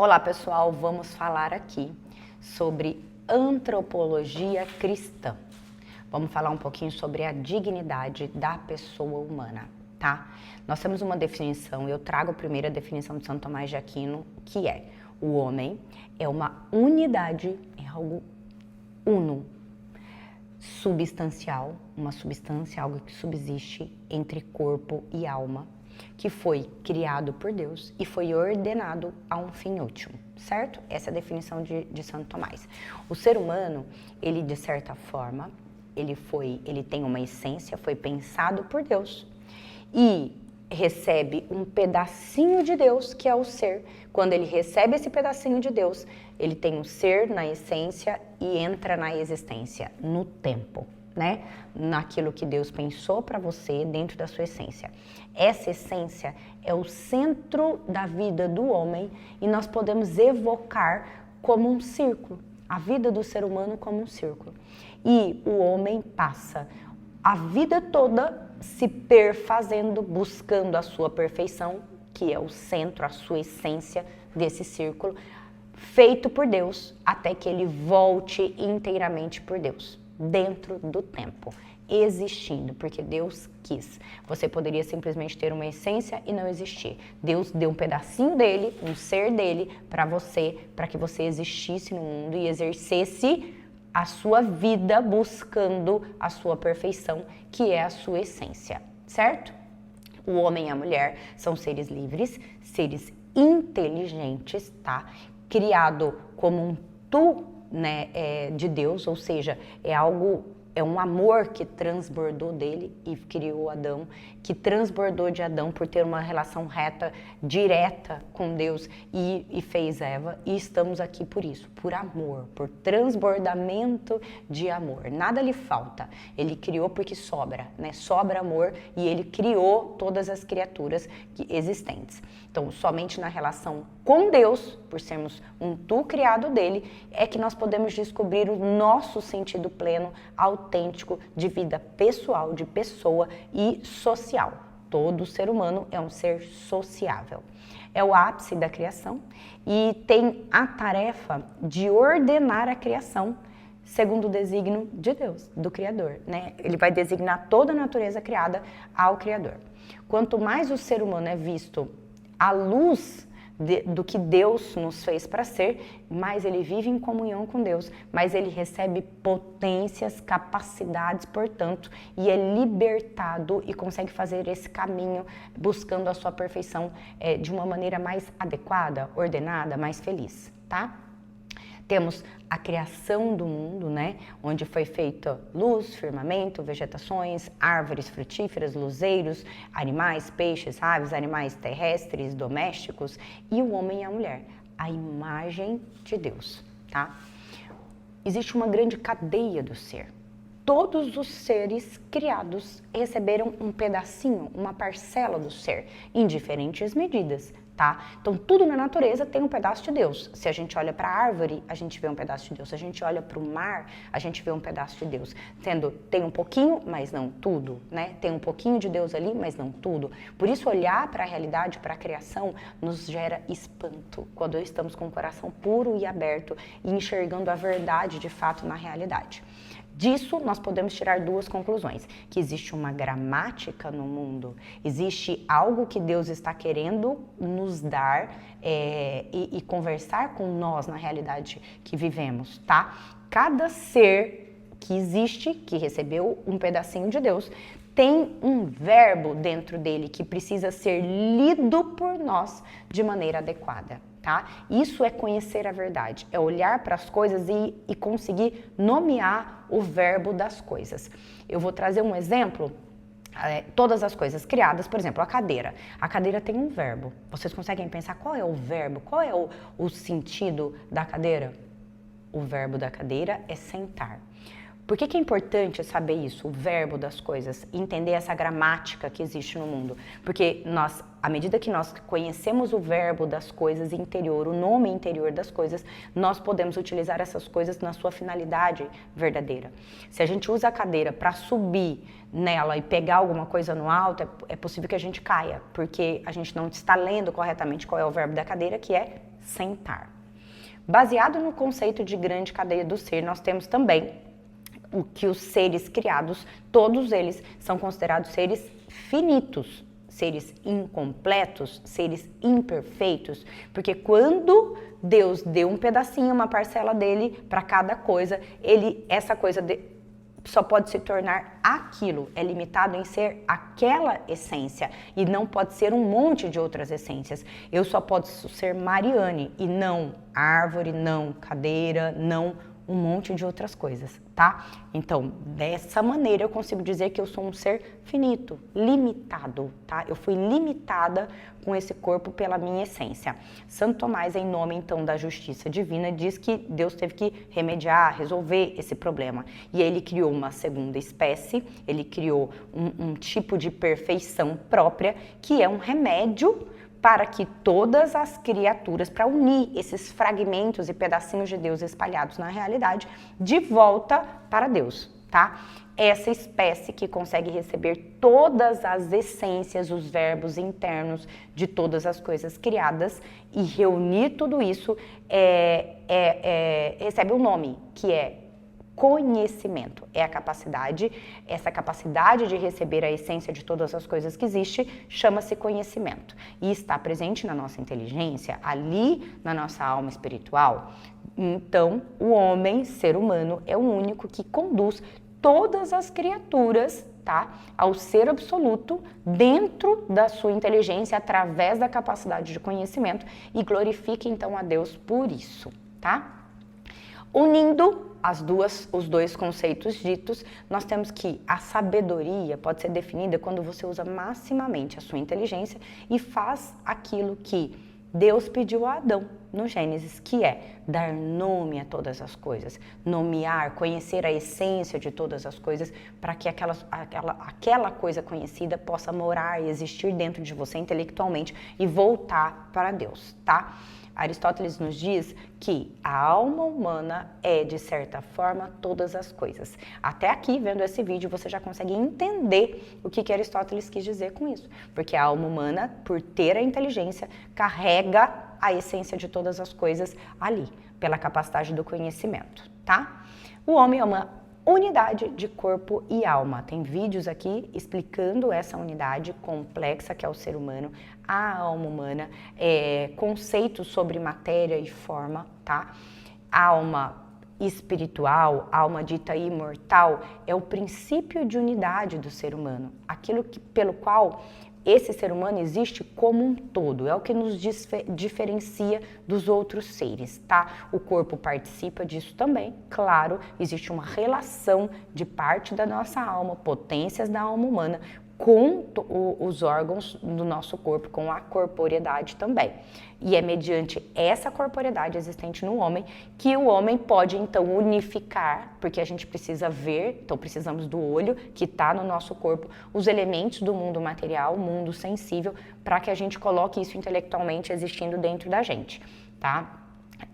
Olá pessoal, vamos falar aqui sobre antropologia cristã. Vamos falar um pouquinho sobre a dignidade da pessoa humana, tá? Nós temos uma definição, eu trago a primeira definição de Santo Tomás de Aquino, que é: o homem é uma unidade, é algo uno, substancial, uma substância, algo que subsiste entre corpo e alma, que foi criado por Deus e foi ordenado a um fim último, certo? Essa é a definição de Santo Tomás. O ser humano, ele de certa forma, ele tem uma essência, foi pensado por Deus e recebe um pedacinho de Deus, que é o ser. Quando ele recebe esse pedacinho de Deus, ele tem o ser na essência e entra na existência, no tempo, né? Naquilo que Deus pensou para você dentro da sua essência. Essa essência é o centro da vida do homem e nós podemos evocar como um círculo, a vida do ser humano como um círculo. E o homem passa a vida toda se perfazendo, buscando a sua perfeição, que é o centro, a sua essência desse círculo, feito por Deus, até que ele volte inteiramente por Deus, dentro do tempo, existindo, porque Deus quis. Você poderia simplesmente ter uma essência e não existir. Deus deu um pedacinho dele, um ser dele, para você, para que você existisse no mundo e exercesse a sua vida buscando a sua perfeição, que é a sua essência, certo? O homem e a mulher são seres livres, seres inteligentes, tá? Criado como um tu, né, de Deus, ou seja, é um amor que transbordou dele e criou Adão, que transbordou de Adão por ter uma relação reta, direta com Deus e fez Eva, e estamos aqui por isso, por amor, por transbordamento de amor. Nada lhe falta, ele criou porque sobra, né? Sobra amor e ele criou todas as criaturas existentes. Então, somente na relação com Deus, por sermos um tu criado dele, é que nós podemos descobrir o nosso sentido pleno, autêntico de vida pessoal, de pessoa e social. Todo ser humano é um ser sociável. É o ápice da criação e tem a tarefa de ordenar a criação segundo o desígnio de Deus, do Criador, né? Ele vai designar toda a natureza criada ao Criador. Quanto mais o ser humano é visto à luz do que Deus nos fez para ser, mais ele vive em comunhão com Deus, mais ele recebe potências, capacidades, portanto, e é libertado e consegue fazer esse caminho buscando a sua perfeição de uma maneira mais adequada, ordenada, mais feliz, tá? Temos a criação do mundo, né? Onde foi feita luz, firmamento, vegetações, árvores frutíferas, luzeiros, animais, peixes, aves, animais terrestres, domésticos e o homem e a mulher, a imagem de Deus, tá? Existe uma grande cadeia do ser. Todos os seres criados receberam um pedacinho, uma parcela do ser, em diferentes medidas, tá? Então, tudo na natureza tem um pedaço de Deus. Se a gente olha para a árvore, a gente vê um pedaço de Deus. Se a gente olha para o mar, a gente vê um pedaço de Deus. Tem um pouquinho, mas não tudo, né? Tem um pouquinho de Deus ali, mas não tudo. Por isso, olhar para a realidade, para a criação, nos gera espanto, quando estamos com o coração puro e aberto e enxergando a verdade, de fato, na realidade. Disso, nós podemos tirar duas conclusões: que existe uma gramática no mundo, existe algo que Deus está querendo nos dar e conversar com nós na realidade que vivemos, tá? Cada ser que existe, que recebeu um pedacinho de Deus, tem um verbo dentro dele que precisa ser lido por nós de maneira adequada. Tá? Isso é conhecer a verdade, é olhar para as coisas e conseguir nomear o verbo das coisas. Eu vou trazer um exemplo, todas as coisas criadas, por exemplo, a cadeira. A cadeira tem um verbo. Vocês conseguem pensar qual é o verbo, qual é o sentido da cadeira? O verbo da cadeira é sentar. Por que é importante saber isso, o verbo das coisas, entender essa gramática que existe no mundo? Porque à medida que nós conhecemos o verbo das coisas interior, o nome interior das coisas, nós podemos utilizar essas coisas na sua finalidade verdadeira. Se a gente usa a cadeira para subir nela e pegar alguma coisa no alto, é possível que a gente caia, porque a gente não está lendo corretamente qual é o verbo da cadeira, que é sentar. Baseado no conceito de grande cadeia do ser, nós temos também o que os seres criados, todos eles são considerados seres finitos, seres incompletos, seres imperfeitos, porque quando Deus deu um pedacinho, uma parcela dele para cada coisa, essa coisa só pode se tornar aquilo, é limitado em ser aquela essência e não pode ser um monte de outras essências. Eu só posso ser Mariane e não árvore, não cadeira, não um monte de outras coisas, tá? Então, dessa maneira eu consigo dizer que eu sou um ser finito, limitado, tá? Eu fui limitada com esse corpo pela minha essência. Santo Tomás, em nome então da justiça divina, diz que Deus teve que remediar, resolver esse problema. E ele criou uma segunda espécie, ele criou um tipo de perfeição própria, que é um remédio para que todas as criaturas, para unir esses fragmentos e pedacinhos de Deus espalhados na realidade, de volta para Deus, tá? Essa espécie que consegue receber todas as essências, os verbos internos de todas as coisas criadas e reunir tudo isso, recebe um nome, que é conhecimento. É a capacidade, essa capacidade de receber a essência de todas as coisas que existe, chama-se conhecimento. E está presente na nossa inteligência, ali na nossa alma espiritual. Então, o homem, ser humano, é o único que conduz todas as criaturas, tá, ao ser absoluto dentro da sua inteligência, através da capacidade de conhecimento, e glorifica então a Deus por isso, tá? Unindo os dois conceitos ditos, nós temos que a sabedoria pode ser definida quando você usa maximamente a sua inteligência e faz aquilo que Deus pediu a Adão no Gênesis, que é dar nome a todas as coisas, nomear, conhecer a essência de todas as coisas, para que aquela coisa conhecida possa morar e existir dentro de você intelectualmente e voltar para Deus, tá? Aristóteles nos diz que a alma humana é, de certa forma, todas as coisas. Até aqui, vendo esse vídeo, você já consegue entender o que Aristóteles quis dizer com isso. Porque a alma humana, por ter a inteligência, carrega a essência de todas as coisas ali, pela capacidade do conhecimento, tá? O homem é uma unidade de corpo e alma. Tem vídeos aqui explicando essa unidade complexa que é o ser humano, a alma humana, conceitos sobre matéria e forma, tá? Alma espiritual, alma dita imortal, é o princípio de unidade do ser humano, aquilo pelo qual esse ser humano existe como um todo, é o que nos diferencia dos outros seres, tá? O corpo participa disso também, claro, existe uma relação de parte da nossa alma, potências da alma humana, com os órgãos do nosso corpo, com a corporeidade também. E é mediante essa corporeidade existente no homem que o homem pode então unificar, porque a gente precisa ver, então precisamos do olho que está no nosso corpo, os elementos do mundo material, mundo sensível, para que a gente coloque isso intelectualmente existindo dentro da gente, tá?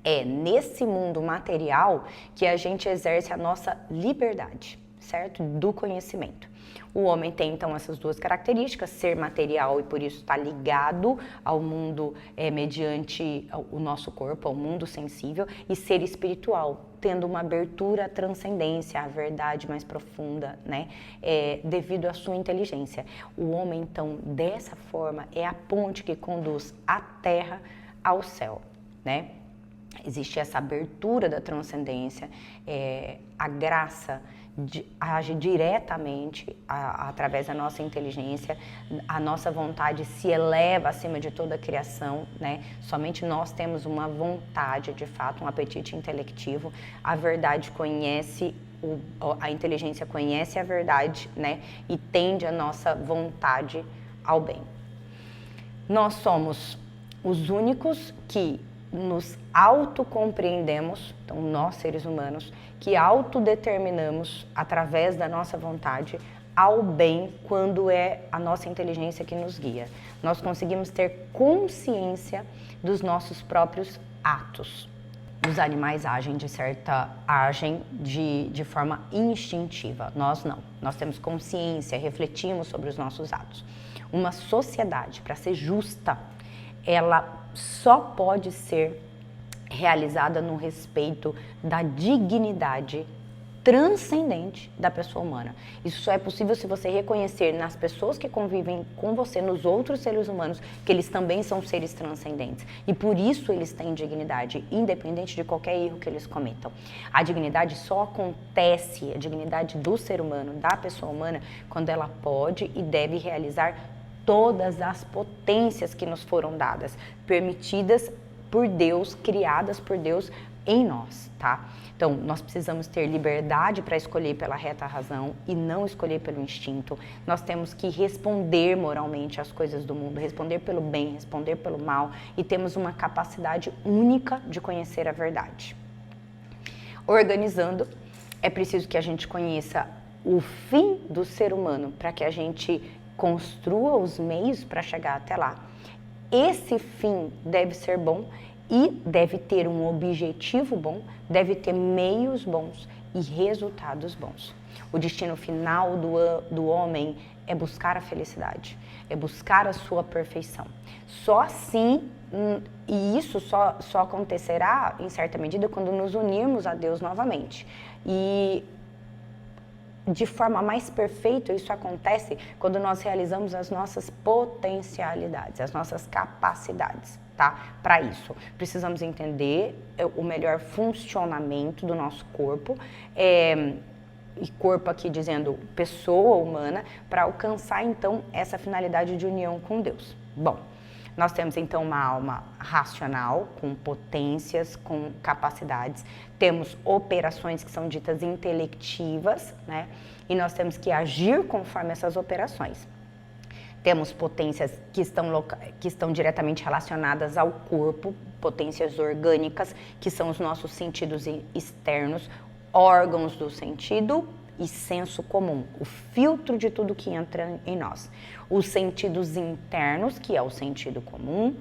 É nesse mundo material que a gente exerce a nossa liberdade, certo? Do conhecimento. O homem tem, então, essas duas características, ser material e, por isso, está ligado ao mundo mediante o nosso corpo, ao mundo sensível, e ser espiritual, tendo uma abertura à transcendência, à verdade mais profunda, né? Devido à sua inteligência. O homem, então, dessa forma, é a ponte que conduz a terra ao céu, né? Existe essa abertura da transcendência, a graça age diretamente através da nossa inteligência, a nossa vontade se eleva acima de toda a criação, né? Somente nós temos uma vontade, de fato, um apetite intelectivo. A verdade conhece, a inteligência conhece a verdade, né? E tende a nossa vontade ao bem. Nós somos os únicos que nos autocompreendemos, então nós seres humanos, que autodeterminamos através da nossa vontade ao bem quando é a nossa inteligência que nos guia. Nós conseguimos ter consciência dos nossos próprios atos. Os animais agem de forma instintiva, nós não. Nós temos consciência, refletimos sobre os nossos atos. Uma sociedade, para ser justa, ela só pode ser realizada no respeito da dignidade transcendente da pessoa humana. Isso só é possível se você reconhecer nas pessoas que convivem com você, nos outros seres humanos, que eles também são seres transcendentes. E por isso eles têm dignidade, independente de qualquer erro que eles cometam. A dignidade só acontece, a dignidade do ser humano, da pessoa humana, quando ela pode e deve realizar todas as potências que nos foram dadas, permitidas por Deus, criadas por Deus em nós, tá? Então, nós precisamos ter liberdade para escolher pela reta razão e não escolher pelo instinto. Nós temos que responder moralmente às coisas do mundo, responder pelo bem, responder pelo mal, e temos uma capacidade única de conhecer a verdade. Organizando, é preciso que a gente conheça o fim do ser humano para que a gente construa os meios para chegar até lá. Esse fim deve ser bom e deve ter um objetivo bom, deve ter meios bons e resultados bons. O destino final do homem é buscar a felicidade, é buscar a sua perfeição. Só assim, e isso só acontecerá, em certa medida, quando nos unirmos a Deus novamente. E de forma mais perfeita, isso acontece quando nós realizamos as nossas potencialidades, as nossas capacidades, tá? Para isso, precisamos entender o melhor funcionamento do nosso corpo, e corpo aqui dizendo pessoa humana, para alcançar então essa finalidade de união com Deus. Bom, nós temos então uma alma racional, com potências, com capacidades, temos operações que são ditas intelectivas, né? E nós temos que agir conforme essas operações. Temos potências que estão diretamente relacionadas ao corpo, potências orgânicas, que são os nossos sentidos externos, órgãos do sentido e senso comum, o filtro de tudo que entra em nós. Os sentidos internos, que é o sentido comum,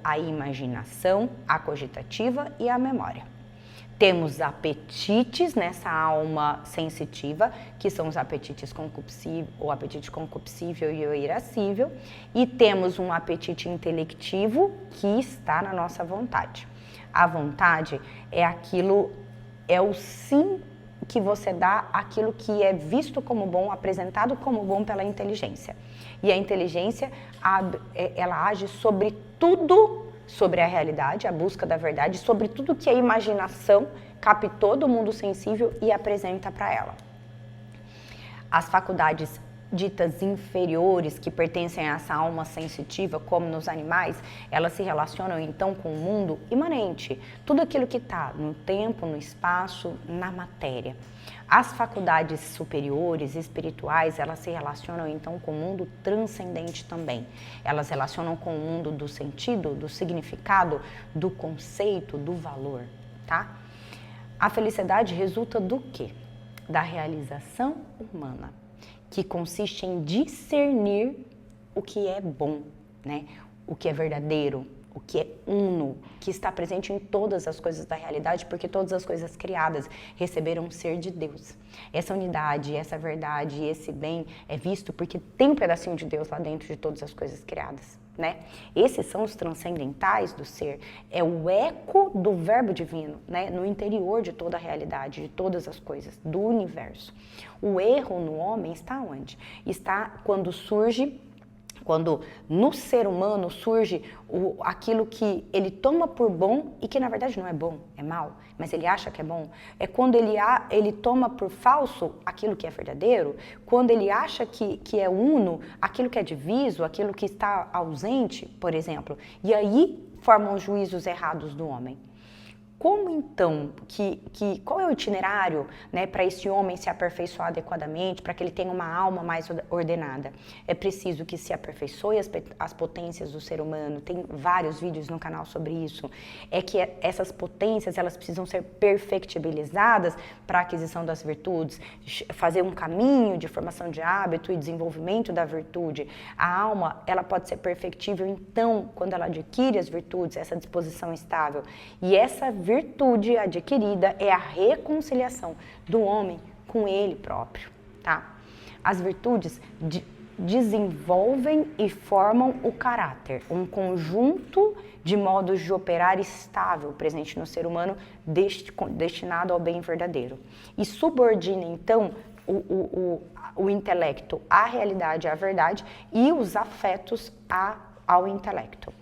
a imaginação, a cogitativa e a memória. Temos apetites nessa alma sensitiva, que são os apetites concupiscíveis, o apetite concupiscível e o irascível, e temos um apetite intelectivo que está na nossa vontade. A vontade é o sim que você dá àquilo que é visto como bom, apresentado como bom pela inteligência. E a inteligência, ela age sobre tudo, sobre a realidade, a busca da verdade, sobre tudo que a imaginação captou do mundo sensível e apresenta para ela. As faculdades ditas inferiores, que pertencem a essa alma sensitiva, como nos animais, elas se relacionam então com o mundo imanente, tudo aquilo que está no tempo, no espaço, na matéria. As faculdades superiores, espirituais, elas se relacionam então com o mundo transcendente também. Elas relacionam com o mundo do sentido, do significado, do conceito, do valor, tá? A felicidade resulta do quê? Da realização humana, que consiste em discernir o que é bom, né? O que é verdadeiro, o que é uno, que está presente em todas as coisas da realidade, porque todas as coisas criadas receberam um ser de Deus. Essa unidade, essa verdade, esse bem é visto porque tem um pedacinho de Deus lá dentro de todas as coisas criadas, né? Esses são os transcendentais do ser, é o eco do verbo divino, né? No interior de toda a realidade, de todas as coisas, do universo. O erro no homem está onde? Está quando no ser humano surge aquilo que ele toma por bom e que na verdade não é bom, é mal, mas ele acha que é bom. É quando ele toma por falso aquilo que é verdadeiro, quando ele acha que é uno, aquilo que é diviso, aquilo que está ausente, por exemplo. E aí formam os juízos errados do homem. Como então, qual é o itinerário, né, para esse homem se aperfeiçoar adequadamente, para que ele tenha uma alma mais ordenada? É preciso que se aperfeiçoe as potências do ser humano, tem vários vídeos no canal sobre isso. É que essas potências, elas precisam ser perfectibilizadas para a aquisição das virtudes, fazer um caminho de formação de hábito e desenvolvimento da virtude. A alma, ela pode ser perfectível, então, quando ela adquire as virtudes, essa disposição estável. E essa virtude adquirida é a reconciliação do homem com ele próprio, tá? As virtudes desenvolvem e formam o caráter, um conjunto de modos de operar estável presente no ser humano destinado ao bem verdadeiro. E subordina, então, o intelecto à realidade, à verdade, e os afetos ao intelecto.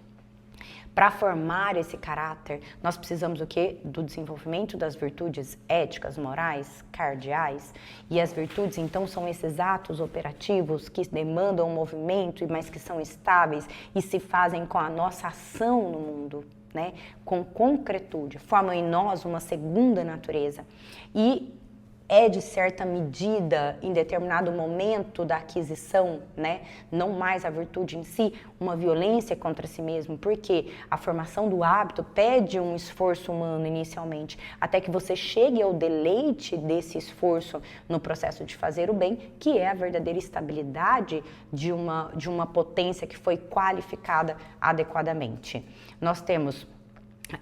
Para formar esse caráter, nós precisamos o quê? Do desenvolvimento das virtudes éticas, morais, cardeais. E as virtudes, então, são esses atos operativos que demandam um movimento, mas que são estáveis e se fazem com a nossa ação no mundo, né? Com concretude, formam em nós uma segunda natureza. E é, de certa medida, em determinado momento da aquisição, né, não mais a virtude em si, uma violência contra si mesmo, porque a formação do hábito pede um esforço humano inicialmente, até que você chegue ao deleite desse esforço no processo de fazer o bem, que é a verdadeira estabilidade de uma potência que foi qualificada adequadamente. Nós temos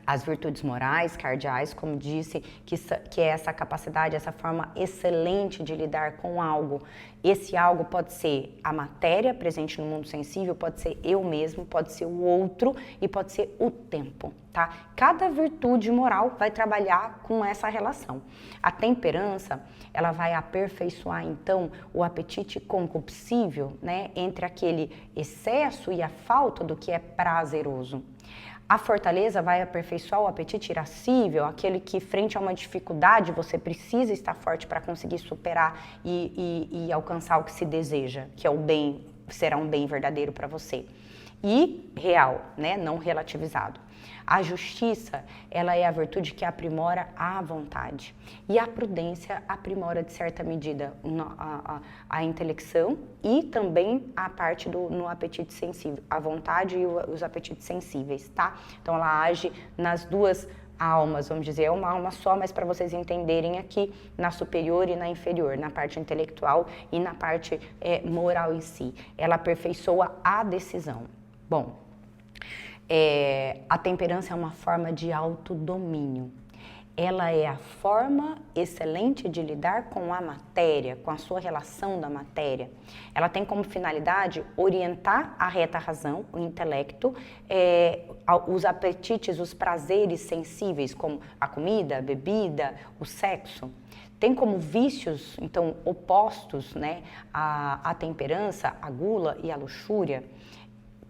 as virtudes morais, cardeais, como disse, que é essa capacidade, essa forma excelente de lidar com algo. Esse algo pode ser a matéria presente no mundo sensível, pode ser eu mesmo, pode ser o outro e pode ser o tempo, tá? Cada virtude moral vai trabalhar com essa relação. A temperança, ela vai aperfeiçoar, então, o apetite concupiscível, né, entre aquele excesso e a falta do que é prazeroso. A fortaleza vai aperfeiçoar o apetite irascível, aquele que, frente a uma dificuldade, você precisa estar forte para conseguir superar e alcançar o que se deseja, que é o bem, será um bem verdadeiro para você. E real, né? Não relativizado. A justiça, ela é a virtude que aprimora a vontade. E a prudência aprimora, de certa medida, a intelecção e também a parte no apetite sensível, a vontade e os apetites sensíveis, tá? Então, ela age nas duas almas, vamos dizer, é uma alma só, mas para vocês entenderem aqui, na superior e na inferior, na parte intelectual e na parte moral em si. Ela aperfeiçoa a decisão. Bom, a temperança é uma forma de autodomínio. Ela é a forma excelente de lidar com a matéria, com a sua relação da matéria. Ela tem como finalidade orientar a reta razão, o intelecto, os apetites, os prazeres sensíveis, como a comida, a bebida, o sexo. Tem como vícios, então, opostos, né, a temperança, a gula e a luxúria.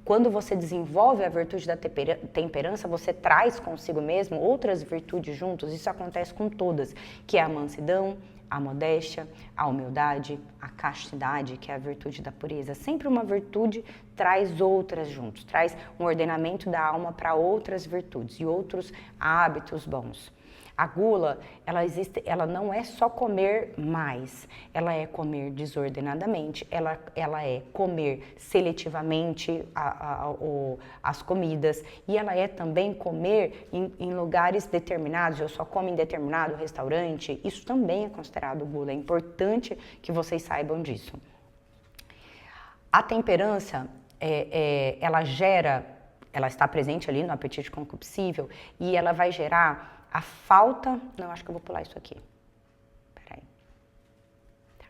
Quando você desenvolve a virtude da temperança, você traz consigo mesmo outras virtudes juntos. Isso acontece com todas, que é a mansidão, a modéstia, a humildade, a castidade, que é a virtude da pureza. Sempre uma virtude traz outras juntos, traz um ordenamento da alma para outras virtudes e outros hábitos bons. A gula, ela não é só comer mais, ela é comer desordenadamente, ela é comer seletivamente as comidas e ela é também comer em lugares determinados, eu só como em determinado restaurante, isso também é considerado gula, é importante que vocês saibam disso. A temperança, ela está presente ali no apetite concupiscível e ela vai gerar a falta... Não, acho que eu vou pular isso aqui. Peraí. Tá.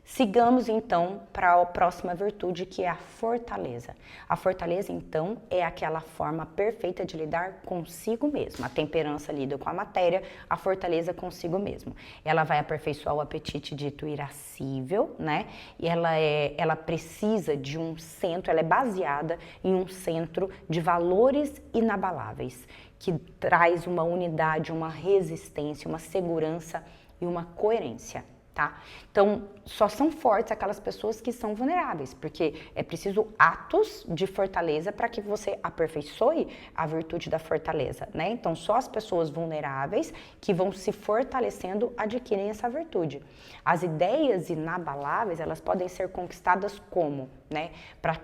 Sigamos, então, para a próxima virtude, que é a fortaleza. A fortaleza, então, é aquela forma perfeita de lidar consigo mesmo. A temperança lida com a matéria, a fortaleza consigo mesmo. Ela vai aperfeiçoar o apetite dito irascível, né? E ela precisa de um centro, ela é baseada em um centro de valores inabaláveis, que traz uma unidade, uma resistência, uma segurança e uma coerência, tá? Então, só são fortes aquelas pessoas que são vulneráveis, porque é preciso atos de fortaleza para que você aperfeiçoe a virtude da fortaleza, né? Então, só as pessoas vulneráveis que vão se fortalecendo adquirem essa virtude. As ideias inabaláveis, elas podem ser conquistadas como, né? Para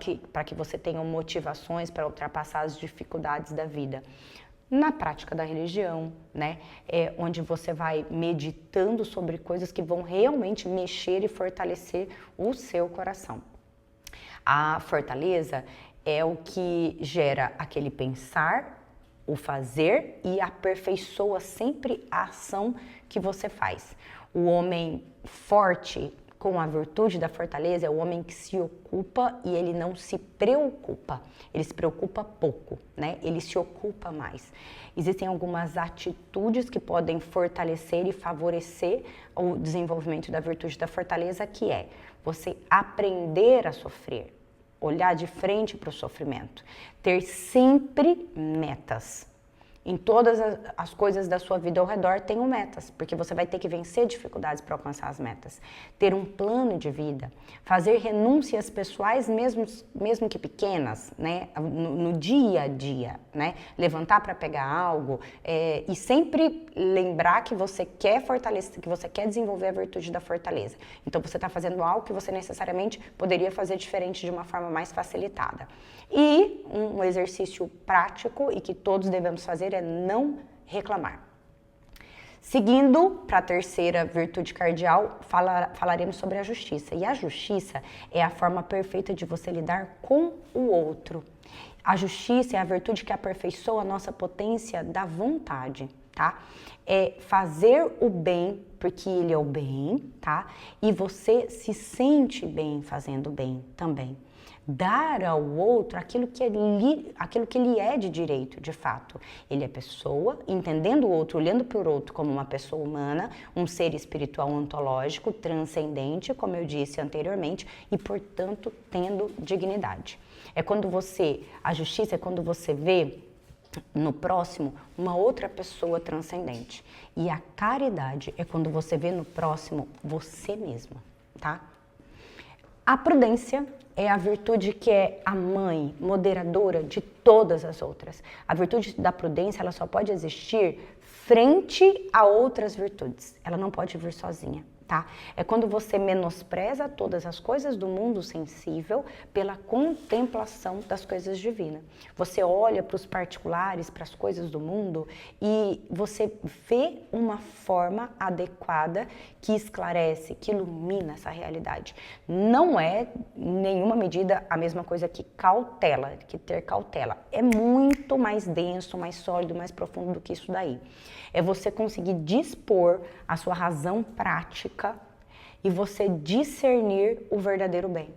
que você tenha motivações para ultrapassar as dificuldades da vida. Na prática da religião, né, onde você vai meditando sobre coisas que vão realmente mexer e fortalecer o seu coração. A fortaleza é o que gera aquele pensar, o fazer e aperfeiçoa sempre a ação que você faz. O homem forte, com a virtude da fortaleza é o homem que se ocupa e ele não se preocupa. Ele se preocupa pouco, né? Ele se ocupa mais. Existem algumas atitudes que podem fortalecer e favorecer o desenvolvimento da virtude da fortaleza, que é você aprender a sofrer, olhar de frente para o sofrimento, ter sempre metas. Em todas as coisas da sua vida ao redor tenham metas, porque você vai ter que vencer dificuldades para alcançar as metas. Ter um plano de vida, fazer renúncias pessoais, mesmo que pequenas, né? No dia a dia, né? Levantar para pegar algo e sempre lembrar que você quer fortalecer, que você quer desenvolver a virtude da fortaleza. Então você está fazendo algo que você necessariamente poderia fazer diferente de uma forma mais facilitada. E um exercício prático e que todos devemos fazer é não reclamar. Seguindo para a terceira virtude cardeal, falaremos sobre a justiça. E a justiça é a forma perfeita de você lidar com o outro. A justiça é a virtude que aperfeiçoa a nossa potência da vontade, tá? É fazer o bem porque ele é o bem, tá? E você se sente bem fazendo bem também. Dar ao outro aquilo que ele é de direito, de fato. Ele é pessoa, entendendo o outro, olhando para o outro como uma pessoa humana, um ser espiritual ontológico, transcendente, como eu disse anteriormente, e, portanto, tendo dignidade. A justiça é quando você vê no próximo uma outra pessoa transcendente. E a caridade é quando você vê no próximo você mesmo, tá? A prudência é a virtude que é a mãe moderadora de todas as outras. A virtude da prudência, ela só pode existir frente a outras virtudes. Ela não pode vir sozinha, tá? É quando você menospreza todas as coisas do mundo sensível pela contemplação das coisas divinas. Você olha para os particulares, para as coisas do mundo e você vê uma forma adequada que esclarece, que ilumina essa realidade. Não é em nenhuma medida a mesma coisa que cautela, que ter cautela. É muito mais denso, mais sólido, mais profundo do que isso daí. É você conseguir dispor a sua razão prática e você discernir o verdadeiro bem,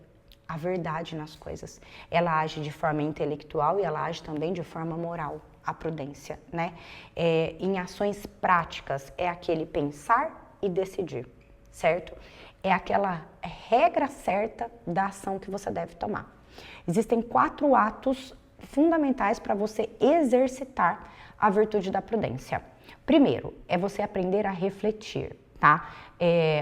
a verdade nas coisas. Ela age de forma intelectual e ela age também de forma moral, a prudência, né? Em ações práticas é aquele pensar e decidir, certo? É aquela regra certa da ação que você deve tomar. Existem 4 atos fundamentais para você exercitar a virtude da prudência. Primeiro, é você aprender a refletir, tá?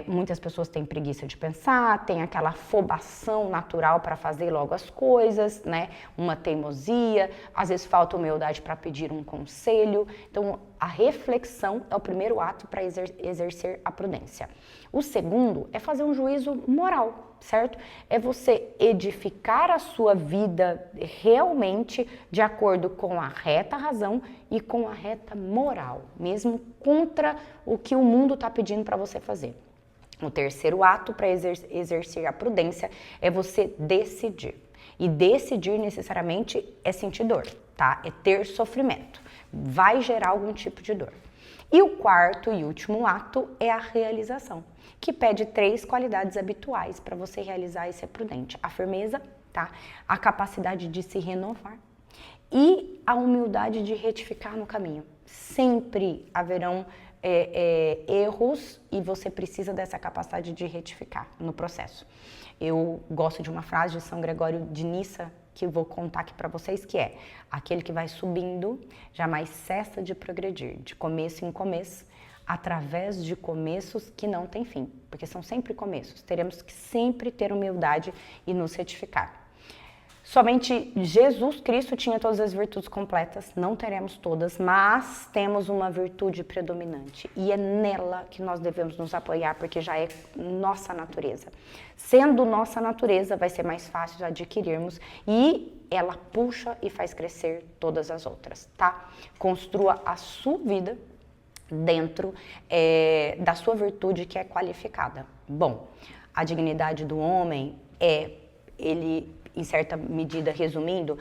Muitas pessoas têm preguiça de pensar, tem aquela afobação natural para fazer logo as coisas, né? Uma teimosia, às vezes falta humildade para pedir um conselho. Então, a reflexão é o primeiro ato para exercer a prudência. O segundo é fazer um juízo moral, certo? É você edificar a sua vida realmente de acordo com a reta razão e com a reta moral, mesmo contra o que o mundo está pedindo para você fazer. O terceiro ato para exercer a prudência é você decidir. E decidir necessariamente é sentir dor, tá? É ter sofrimento. Vai gerar algum tipo de dor. E o quarto e último ato é a realização, que pede 3 qualidades habituais para você realizar e ser prudente. A firmeza, tá? A capacidade de se renovar e a humildade de retificar no caminho. Sempre haverão erros e você precisa dessa capacidade de retificar no processo. Eu gosto de uma frase de São Gregório de Nissa, que eu vou contar aqui para vocês, que é: aquele que vai subindo jamais cessa de progredir, de começo em começo, através de começos que não têm fim, porque são sempre começos. Teremos que sempre ter humildade e nos retificar. Somente Jesus Cristo tinha todas as virtudes completas, não teremos todas, mas temos uma virtude predominante e é nela que nós devemos nos apoiar, porque já é nossa natureza. Sendo nossa natureza, vai ser mais fácil de adquirirmos e ela puxa e faz crescer todas as outras, tá? Construa a sua vida dentro da sua virtude que é qualificada. Bom, a dignidade do homem ele, em certa medida, resumindo,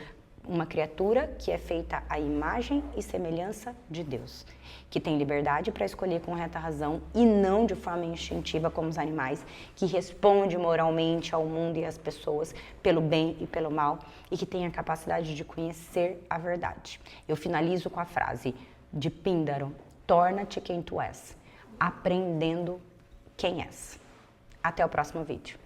uma criatura que é feita à imagem e semelhança de Deus, que tem liberdade para escolher com reta razão e não de forma instintiva como os animais, que responde moralmente ao mundo e às pessoas pelo bem e pelo mal e que tem a capacidade de conhecer a verdade. Eu finalizo com a frase de Píndaro: torna-te quem tu és, aprendendo quem és. Até o próximo vídeo.